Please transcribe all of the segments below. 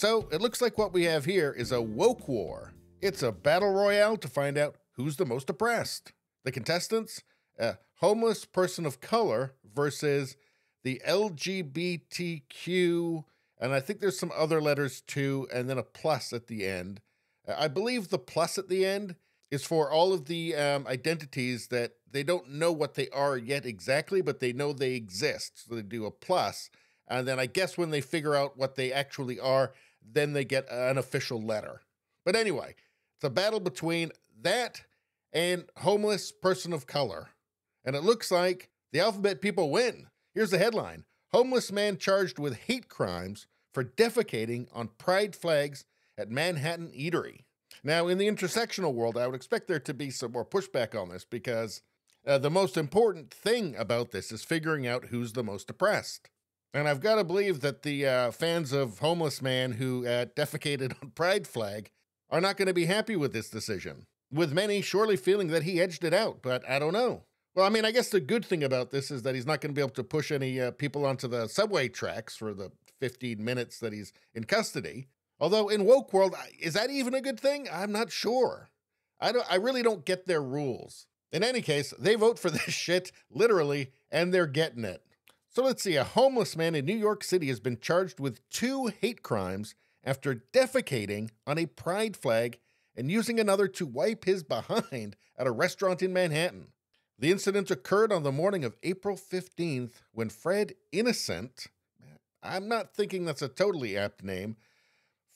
So it looks like what we have here is a woke war. It's a battle royale to find out who's the most oppressed. The contestants, a homeless person of color versus the LGBTQ, and I think there's some other letters too, and then a plus at the end. I believe the plus at the end is for all of the identities that they don't know what they are yet exactly, but they know they exist. So they do a plus, and then I guess when they figure out what they actually are, then they get an official letter. But anyway, it's a battle between that and homeless person of color. And it looks like the alphabet people win. Here's the headline. Homeless man charged with hate crimes for defecating on pride flags at Manhattan eatery. Now, in the intersectional world, I would expect there to be some more pushback on this because the most important thing about this is figuring out who's the most oppressed. And I've got to believe that the fans of Homeless Man who defecated on pride flag are not going to be happy with this decision, with many surely feeling that he edged it out, but I don't know. Well, I mean, I guess the good thing about this is that he's not going to be able to push any people onto the subway tracks for the 15 minutes that he's in custody. Although in woke world, is that even a good thing? I'm not sure. I really don't get their rules. In any case, they vote for this shit, literally, and they're getting it. So let's see, a homeless man in New York City has been charged with 2 hate crimes after defecating on a pride flag and using another to wipe his behind at a restaurant in Manhattan. The incident occurred on the morning of April 15th when Fred Innocent, I'm not thinking that's a totally apt name,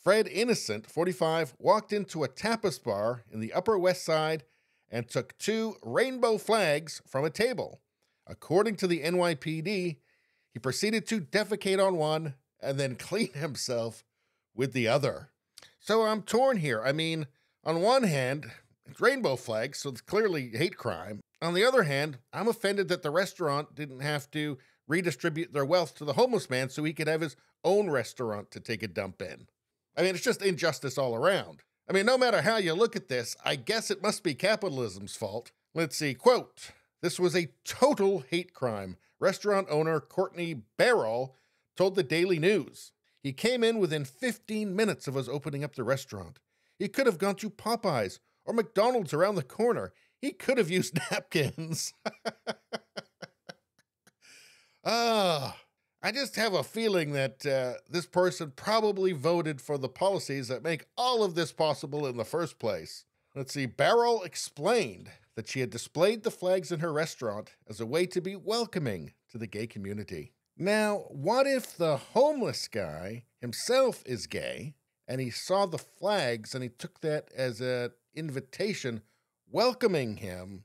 Fred Innocent, 45, walked into a tapas bar in the Upper West Side and took 2 rainbow flags from a table. According to the NYPD, he proceeded to defecate on one and then clean himself with the other. So I'm torn here. I mean, on one hand, it's rainbow flags, so it's clearly hate crime. On the other hand, I'm offended that the restaurant didn't have to redistribute their wealth to the homeless man so he could have his own restaurant to take a dump in. I mean, it's just injustice all around. I mean, no matter how you look at this, I guess it must be capitalism's fault. Let's see, quote, "This was a total hate crime," restaurant owner Courtney Barrell told the Daily News. "He came in within 15 minutes of us opening up the restaurant. He could have gone to Popeyes or McDonald's around the corner. He could have used napkins." I just have a feeling that this person probably voted for the policies that make all of this possible in the first place. Let's see, Barrell explained that she had displayed the flags in her restaurant as a way to be welcoming to the gay community. Now, what if the homeless guy himself is gay and he saw the flags and he took that as an invitation welcoming him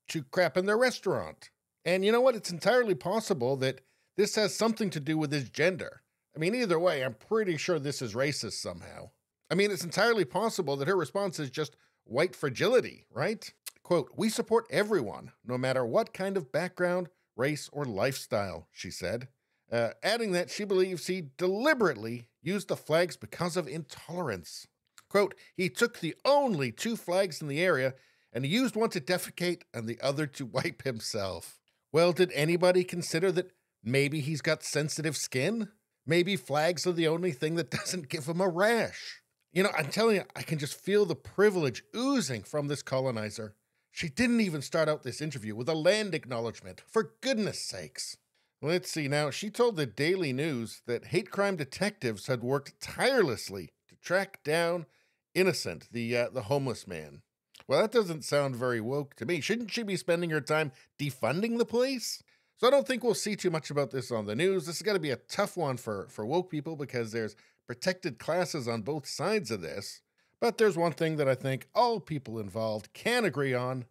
to crap in their restaurant? And you know what? It's entirely possible that this has something to do with his gender. I mean, either way, I'm pretty sure this is racist somehow. I mean, it's entirely possible that her response is just white fragility, right? Quote, "We support everyone, no matter what kind of background, race, or lifestyle," she said, adding that she believes he deliberately used the flags because of intolerance. Quote, "He took the only 2 flags in the area and he used one to defecate and the other to wipe himself." Well, did anybody consider that maybe he's got sensitive skin? Maybe flags are the only thing that doesn't give him a rash. You know, I'm telling you, I can just feel the privilege oozing from this colonizer. She didn't even start out this interview with a land acknowledgement, for goodness sakes. Let's see now, she told the Daily News that hate crime detectives had worked tirelessly to track down Innocent, the homeless man. Well, that doesn't sound very woke to me. Shouldn't she be spending her time defunding the police? So I don't think we'll see too much about this on the news. This is going to be a tough one for woke people because there's protected classes on both sides of this. But there's one thing that I think all people involved can agree on.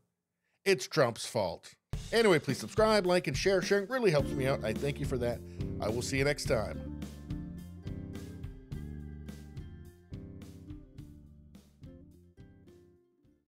It's Trump's fault. Anyway, please subscribe, like, and share. Sharing really helps me out. I thank you for that. I will see you next time.